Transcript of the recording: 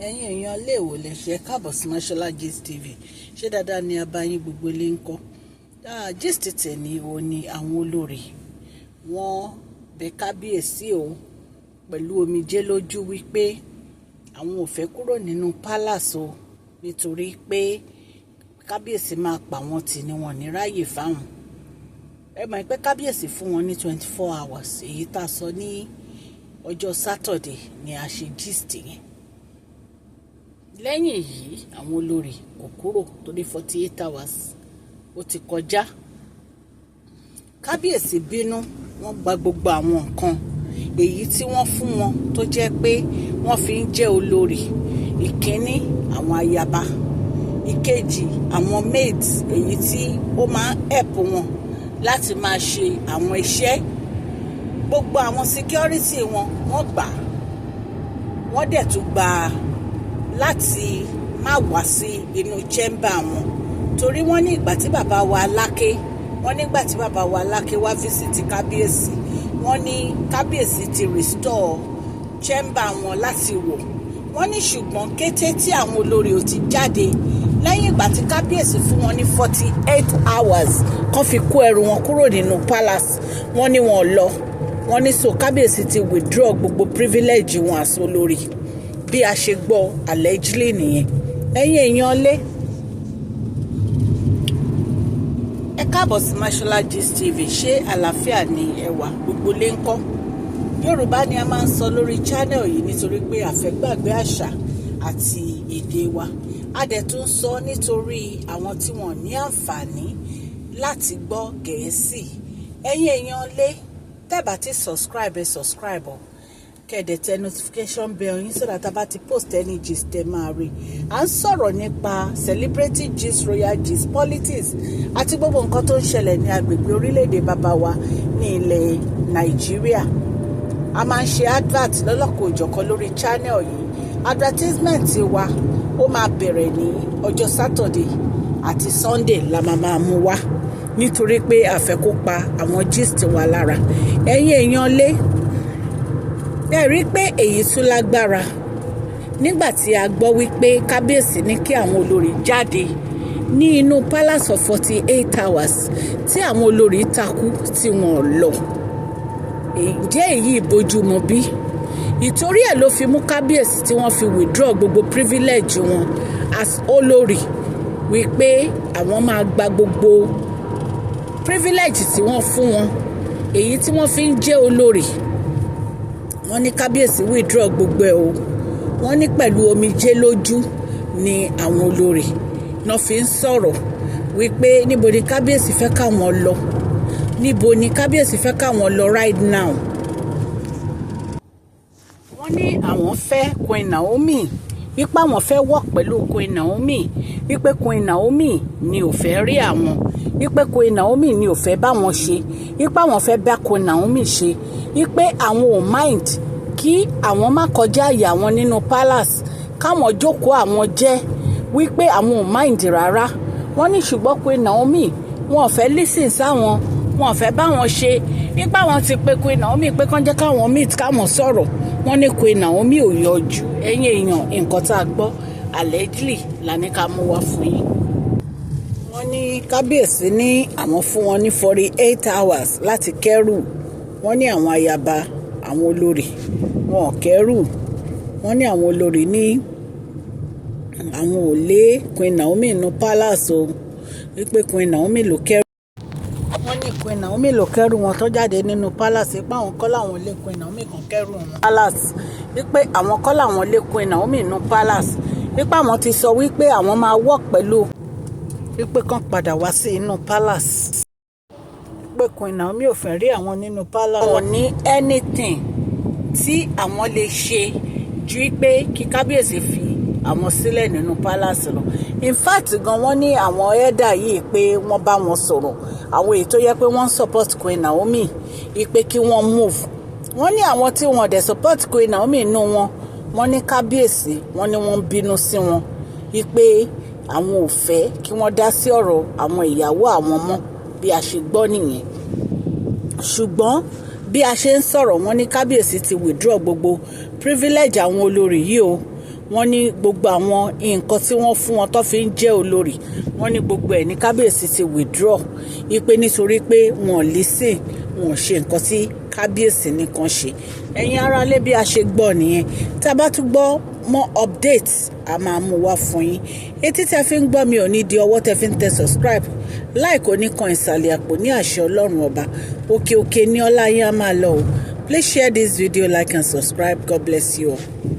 ẹ̀yin èèyàn léèwò lè ṣe káàbọ̀ sí Mashola Gist TV. Ṣé dáadáa ni abayín gbogbo ilé ń kọ́? Gist tẹ̀ ní o ní àwọn olórí wọ́n bẹ̀ Kábíyèsí o pẹ̀lú omijé lójú wípé àwọn ò fẹ́ kúrò nínú palace o nítorí pé Kábíyèsí máa pa wọ́n tì ní wọn ní ráyè fáwọn. Ẹ mọ̀ pé Kábíyèsí fún wọn ní 24 hours èyí tá a sọ ní ọjọ́ Saturday ni a ṣe gist yẹn. Lẹ́yìn èyí àwọn olórí kò kúrò torí 48 hours ó ti kọjá. Kábíyèsí bínú, wọ́n gba gbogbo àwọn nǹkan èyí tí wọ́n fún wọn tó jẹ́ pé wọ́n fi ń jẹ́ olórí. Ìkíní àwọn ayaba, ìkejì àwọn maids èyí tí ó máa ń help wọn láti máa ṣe àwọn iṣẹ́. Gbogbo àwọn security wọn wọ́n gbà, wọ́n dẹ̀ tún gbà láti má wá sí inú chamber wọn torí wọ́n ní ìgbà tí bàbá wa Aláké wá visit Kábíyèsí, wọ́n ní Kábíyèsí ti restore chamber wọn láti wò. Wọ́n ní ṣùgbọ́n kété tí àwọn olórí ò ti jáde lẹ́yìn ìgbà tí Kábíyèsí fún wọn ní 48 hours kan fi kó ẹrù wọn kúrò nínú palace, wọ́n ní wọn lọ. Wọ́n ní so Kábíyèsí ti withdraw gbogbo privilege wọn as olórí bí a ṣe gbọ́ allegedly nìyẹn. Ẹ̀yin èèyàn lé ẹ káàbọ̀ sí Mashola Gist TV. Ṣé àlàáfíà ni ẹ wà gbogbo lé ń kọ́? Yorùbá ni a máa ń sọ lórí channel yìí nítorí pé a fẹ́ gbàgbé àṣà àti èdè wa. A dẹ̀ tún sọ nítorí àwọn tí wọ́n ní àǹfààní láti gbọ́ Gẹ̀ẹ́sì. Ẹ̀yin èèyàn lé tẹ́ bá ti subscribe o kẹ́dẹ̀ tẹ notification bell yín so that a bá ti post any gist ẹ máa rí. À ń sọ̀rọ̀ nípa celebrity gist, royal gist, politics àti gbogbo nǹkan tó ń ṣẹlẹ̀ ní agbègbè orílẹ̀-èdè bàbá wa ní ilẹ̀ Nàìjíríà. A máa ń ṣe advert lọ́lọ́kọ̀ òjọ̀kan lórí channel yìí. Advertisement wa ó máa bẹ̀rẹ̀ ní ọjọ́ Saturday àti Sunday la máa mú wá nítorí pé a fẹ́ kó pa àwọn gist wa lára. Ẹ̀yin èèyàn lé ẹ rí pé èyí tún lágbára nígbà tí a gbọ́ wípé Kábíyèsí ní kí àwọn olórí jáde ní inú palace of 48 hours tí àwọn olórí takú tí wọ́n lọ. Ǹjẹ́ èyí ìbójúmu bí? Ìtorí ẹ̀ ló fi mú Kábíyèsí tí wọ́n fi withdraw gbogbo privilege wọn as olórí wípé àwọn máa gba gbogbo privilege tí wọ́n fún wọn èyí tí wọ́n fi ń jẹ́ olórí. Wọ́n ní Kábíyèsí withdraw gbogbo ẹ̀ o. Wọ́n ní pẹ̀lú omijé lójú ni àwọn olórí náà fi ń sọ̀rọ̀ wípé níbo ni Kábíyèsí fẹ́ káwọn lọ, níbo ni Kábíyèsí fẹ́ káwọn lọ right now. Wọ́n ní àwọn fẹ́ Queen Naomi, wípé àwọn fẹ́ work pẹ̀lú Queen Naomi, wípé Queen Naomi ni ò fẹ́ rí àwọn, wípé Queen Naomi ni ò fẹ́ bá wọn ṣe, wípé àwọn fẹ́ bá Queen Naomi ṣe, wípé àwọn ò mind kí àwọn má kọjá àyè àwọn nínú palace, káwọn jókòó àwọn jẹ́, wípé àwọn ò mind rárá. Wọ́n ní ṣùgbọ́n Queen Naomi wọn ò fẹ́ listen sáwọn, wọn ò fẹ́ bá wọn ṣe, wípé àwọn ti pe Queen Naomi pé kán jẹ́ káwọn meet káwọn sọ̀rọ̀. Wọ́n ní Queen Naomi ò yọjú. Ẹ̀yin èèyàn nǹkan tá a gbọ́ allegedly la ní ká mú wá fún yín. Wọ́n ní Kábíyèsí ní àwọn fún wọn ní 48 hours láti kẹ́rù. Wọ́n ní àwọn ayaba, àwọn olórí wọn ò kẹ́rù. Wọ́n ní àwọn olórí ní àwọn ò lé Queen Naomi inú palace o, wípé Queen Naomi ló kẹ́rù. Wọ́n ní Queen Naomi ló kẹ́rù wọn tó jáde nínú palace, pé àwọn kọ́ làwọn lé Queen Naomi kan kẹ́rù wọn palace, wípé àwọn kọ́ làwọn lé Queen Naomi inú palace, wípé àwọn ti sọ wípé àwọn máa work pẹ̀lú wípé kán padà wá sí inú palace, pé Queen Naomi ò fẹ́ rí àwọn nínú palace. Wọ́n ní anything tí àwọn lè ṣe ju pé kí Kábíyèsí fi àwọn sílẹ̀ nínú palace lọ. In fact gan wọ́n ní àwọn elder yìí pé wọ́n bá wọn sọ̀rọ̀, àwọn èyí tó yẹ pé wọ́n support Queen Naomi pé kí wọ́n move. Wọ́n ní àwọn tí wọ́n dẹ̀ support Queen Naomi inú wọn, wọ́n ní Kábíyèsí wọ́n ní wọ́n bínú sí wọn wípé àwọn ò fẹ́ kí wọ́n dá sí ọ̀rọ̀ àwọn ìyàwó àwọn mọ́ bí a ṣe gbọ́ nìyẹn. Ṣùgbọ́n bí a ṣe ń sọ̀rọ̀, wọ́n ní Kábíyèsí ti withdraw gbogbo privilege àwọn olórí yìí o. wọ́n ní gbogbo àwọn nǹkan tí wọ́n fún wọn tó fi ń jẹ́ olórí wọ́n ní gbogbo ẹ̀ ní kábíyèsí ti withdraw ipe nítorí pé wọn ò listen wọn ò ṣe nǹkan tí kábíyèsí nìkan ṣe. Ẹ̀yin ará lé bí a ṣe gbọ́ nìyẹn. Tá a bá tún gbọ́ mọ́ updates a máa mú wá fún yín. Etí tẹ́ fi ń gbọ́ mi ò ní di ọwọ́ tẹ́ fi ń tẹ subscribe like oníkan ìsàlẹ̀ àpò ní àṣẹ Ọlọ́run ọba. Òkè òkè ní ọlá yín á máa lọ o. Please share this video, like and subscribe. God bless you all.